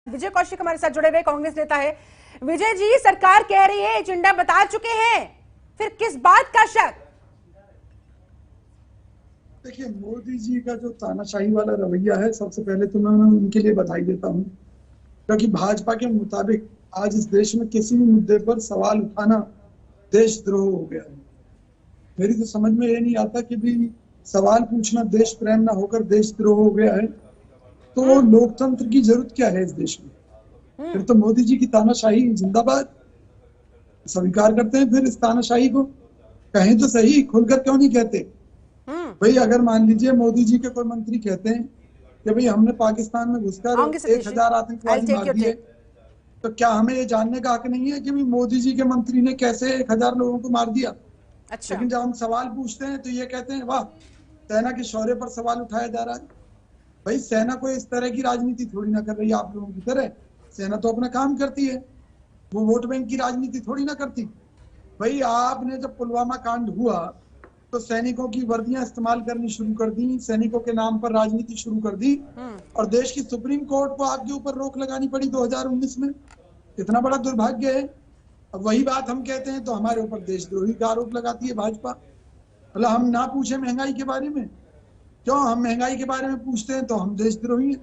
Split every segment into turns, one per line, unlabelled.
विजय कौशिक हमारे साथ जुड़े हुए कांग्रेस नेता है। विजय जी, सरकार कह रही है एजेंडा बता चुके हैं, फिर किस बात का शक?
देखिए, मोदी जी का जो तानाशाही वाला रवैया है, सबसे पहले तो मैं उनके लिए बधाई देता हूँ, क्योंकि भाजपा के मुताबिक आज इस देश में किसी भी मुद्दे पर सवाल उठाना देशद्रोह हो गया है। मेरी तो समझ में ये नहीं आता कि भी सवाल पूछना देश प्रेम ना होकर देशद्रोह हो गया है, तो लोकतंत्र की जरूरत क्या है इस देश में? फिर तो मोदी जी की तानाशाही जिंदाबाद। स्वीकार करते हैं फिर इस तानाशाही को, कहें तो सही, खुलकर क्यों नहीं कहते? भाई अगर मान लीजिए मोदी जी के कोई मंत्री कहते हैं कि भाई हमने पाकिस्तान में घुसकर 1000 आतंकवादी मार दिए, तो क्या हमें ये जानने का हक नहीं है कि भाई मोदी जी के मंत्री ने कैसे 1000 लोगों को मार दिया? अच्छा। लेकिन जब हम सवाल पूछते हैं तो ये कहते हैं वाह, सेना के शौर्य पर सवाल उठाया जा रहा है। भाई सेना कोई इस तरह की राजनीति थोड़ी ना कर रही है आप लोगों की तरह। सेना तो अपना काम करती है, वो वोट बैंक की राजनीति थोड़ी ना करती। भाई आपने जब पुलवामा कांड हुआ तो सैनिकों की वर्दियां इस्तेमाल करनी शुरू कर दी, सैनिकों के नाम पर राजनीति शुरू कर दी, और देश की सुप्रीम कोर्ट को आपके ऊपर रोक लगानी पड़ी 2019 में। इतना बड़ा दुर्भाग्य है। अब वही बात हम कहते हैं तो हमारे ऊपर देशद्रोही का आरोप लगाती है भाजपा। मतलब हम ना पूछे महंगाई के बारे में, क्यों हम महंगाई के बारे में पूछते हैं तो हम देशद्रोही हैं?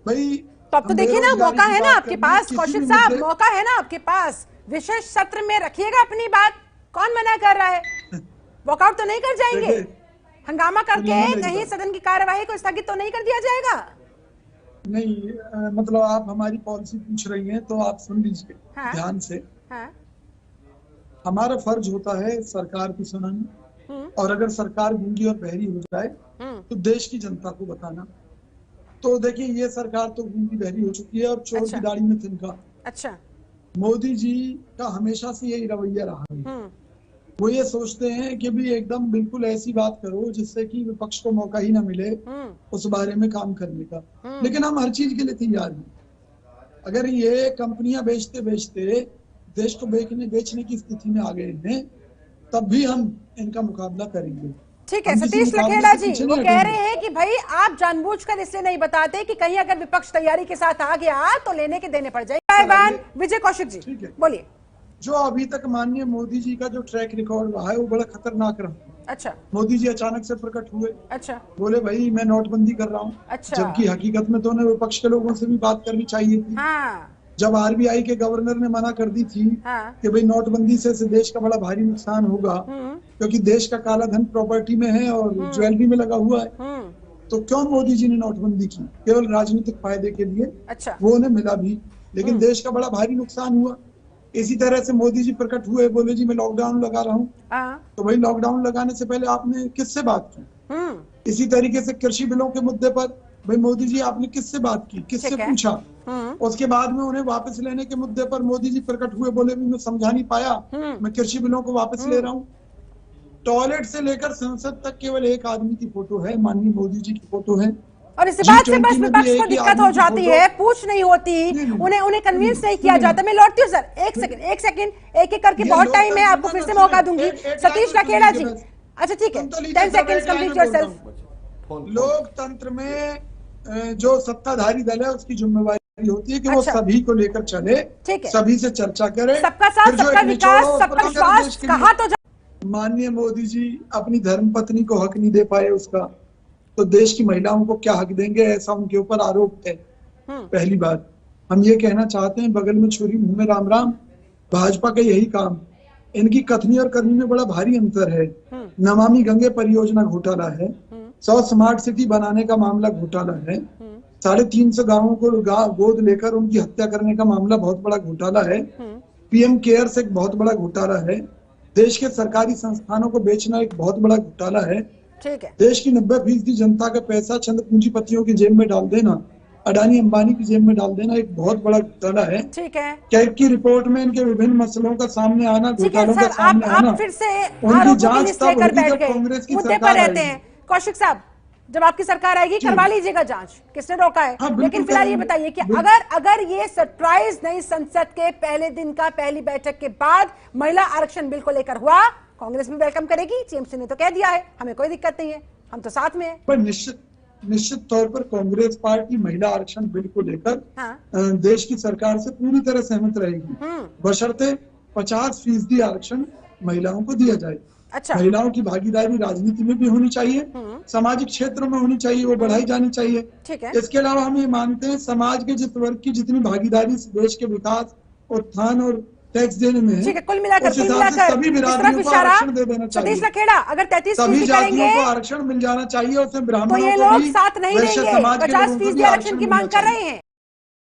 भाई
तो अब तो देखिए ना, मौका है ना आपके पास कौशिक साहब, मौका है ना आपके पास, विशेष सत्र में रखिएगा अपनी बात। कौन मना कर रहा है? वॉकआउट तो नहीं कर जाएंगे? हंगामा करके कहीं सदन की कार्यवाही को स्थगित तो नहीं कर दिया जाएगा?
नहीं, मतलब आप हमारी पॉलिसी पूछ रही हैं तो आप सुन लीजिए ध्यान से। हमारा फर्ज होता है सरकार की सुनाना, और अगर सरकार गूंगी और बहरी हो जाए तो देश की जनता को बताना। तो देखिए, ये सरकार तो गूंगी बहरी हो चुकी है और चोर की दाढ़ी में तिनका। अच्छा। मोदी जी का हमेशा से यही रवैया रहा है। वो ये सोचते हैं कि भी एकदम बिल्कुल ऐसी बात करो जिससे कि विपक्ष को मौका ही ना मिले उस बारे में काम करने का। लेकिन हम हर चीज के लिए तैयार हैं। अगर ये कंपनियां बेचते बेचते देश को बेचने की स्थिति में आ गए हैं, तब भी हम इनका मुकाबला करेंगे।
ठीक है सतीश लखेड़ा जी, वो कह रहे हैं कि भाई आप जानबूझकर इसलिए नहीं बताते कि कहीं अगर विपक्ष तैयारी के साथ आ गया तो लेने के देने पड़ जाए। विजय कौशिक जी बोलिए।
जो अभी तक माननीय मोदी जी का जो ट्रैक रिकॉर्ड रहा है वो बड़ा खतरनाक रहा। अच्छा। मोदी जी अचानक से प्रकट हुए। अच्छा। बोले भाई मैं नोटबंदी कर रहा हूँ। अच्छा। जबकि हकीकत में तो उन्हें विपक्ष के लोगों से भी बात करनी चाहिए थी। जब आरबीआई के गवर्नर ने मना कर दी थी कि भाई नोटबंदी से देश का बड़ा भारी नुकसान होगा, क्योंकि देश का काला धन प्रॉपर्टी में है और ज्वेलरी में लगा हुआ है, तो क्यों मोदी जी ने नोटबंदी की? केवल राजनीतिक फायदे के लिए। अच्छा। वो उन्हें मिला भी, लेकिन देश का बड़ा भारी नुकसान हुआ। इसी तरह से मोदी जी प्रकट हुए, बोले जी मैं लॉकडाउन लगा रहा हूँ। तो भाई लॉकडाउन लगाने से पहले आपने किससे बात की? इसी तरीके से कृषि बिलों के मुद्दे पर भाई मोदी जी आपने किससे बात की, किससे पूछा? उसके बाद में उन्हें वापस लेने के मुद्दे पर मोदी जी प्रकट हुए, बोले भी मैं समझा नहीं पाया, मैं कृषि बिलों को वापस ले रहा हूँ। टॉयलेट से लेकर संसद तक केवल एक आदमी की फोटो है, माननीय मोदी जी की फोटो है।
और इस बात से बस विपक्ष को दिक्कत हो जाती है, पूछ नहीं होती, उन्हें कन्विंस नहीं किया जाता। मैं लौटती हूँ सर, एक सेकंड, एक एक करके बहुत टाइम है, आपको फिर से मौका दूंगी। सतीश लखेड़ा जी, अच्छा ठीक है, 10 सेकंड्स कंप्लीट योरसेल्फ।
लोकतंत्र में जो सत्ताधारी दल है उसकी जिम्मेवारी होती है कि वो सभी को लेकर चले, सभी से चर्चा करे,
सबका साथ सबका विकास सबका विश्वास कहा तो।
माननीय मोदी जी अपनी धर्मपत्नी को हक नहीं दे पाए उसका, तो देश की महिलाओं को क्या हक देंगे, ऐसा उनके ऊपर आरोप है। पहली बात हम ये कहना चाहते हैं, बगल में छुरी मुंह में राम राम। भाजपा का यही काम। इनकी कथनी और करनी में बड़ा भारी अंतर है। नमामि गंगे परियोजना घोटाला है, 100 स्मार्ट सिटी बनाने का मामला घोटाला है, 350 गांवों को गोद लेकर उनकी हत्या करने का मामला बहुत बड़ा घोटाला है, पीएम केयर्स एक बहुत बड़ा घोटाला है, देश के सरकारी संस्थानों को बेचना एक बहुत बड़ा घोटाला है, ठीक है, देश की 90% जनता का पैसा चंद पूंजीपतियों की जेब में डाल देना, अडानी अंबानी की जेब में डाल देना एक बहुत बड़ा घोटाला है। ठीक है, कैग की रिपोर्ट में इनके विभिन्न मसलों का सामने आना, घोटालों का सामने आना,
फिर से
उनकी जांच तब होगी जब कांग्रेस की सरकार
रहते हैं। कौशिक साहब, जब आपकी सरकार आएगी करवा लीजिएगा जांच, किसने रोका है? लेकिन फिलहाल ये बताइए कि अगर ये सरप्राइज नई संसद के पहले दिन का पहली बैठक के बाद महिला आरक्षण बिल को लेकर हुआ, कांग्रेस भी वेलकम करेगी। टीएमसी ने तो कह दिया है हमें कोई दिक्कत नहीं है, हम तो साथ में हैं।
पर निश्चित तौर पर कांग्रेस पार्टी महिला आरक्षण बिल को लेकर
हाँ।
देश की सरकार से पूरी तरह सहमत रहेगी, बशर्ते 50% आरक्षण महिलाओं को दिया जाए।
अच्छा।
महिलाओं की भागीदारी राजनीति में भी होनी चाहिए, सामाजिक क्षेत्रों में होनी चाहिए, वो बढ़ाई जानी चाहिए।
ठीक है।
इसके अलावा हम ये मानते हैं समाज के जिस वर्ग की जितनी भागीदारी देश के विकास, उत्थान और टैक्स देने में है,
ठीक है, कुल मिलाकर
सभी बिरादरियों को आरक्षण दे देना चाहिए।
सतीश लखेड़ा, अगर 33%
सभी जातियों
करेंगे
को आरक्षण मिल जाना चाहिए और उसमें
तो
ब्राह्मणों
ये
को
लोग
भी
साथ नहीं
वैश्य
देंगे,
समाज के लोगों को
50%
भी
आरक्षण की
मिलना
मांग कर
चाहिए।
रहे हैं।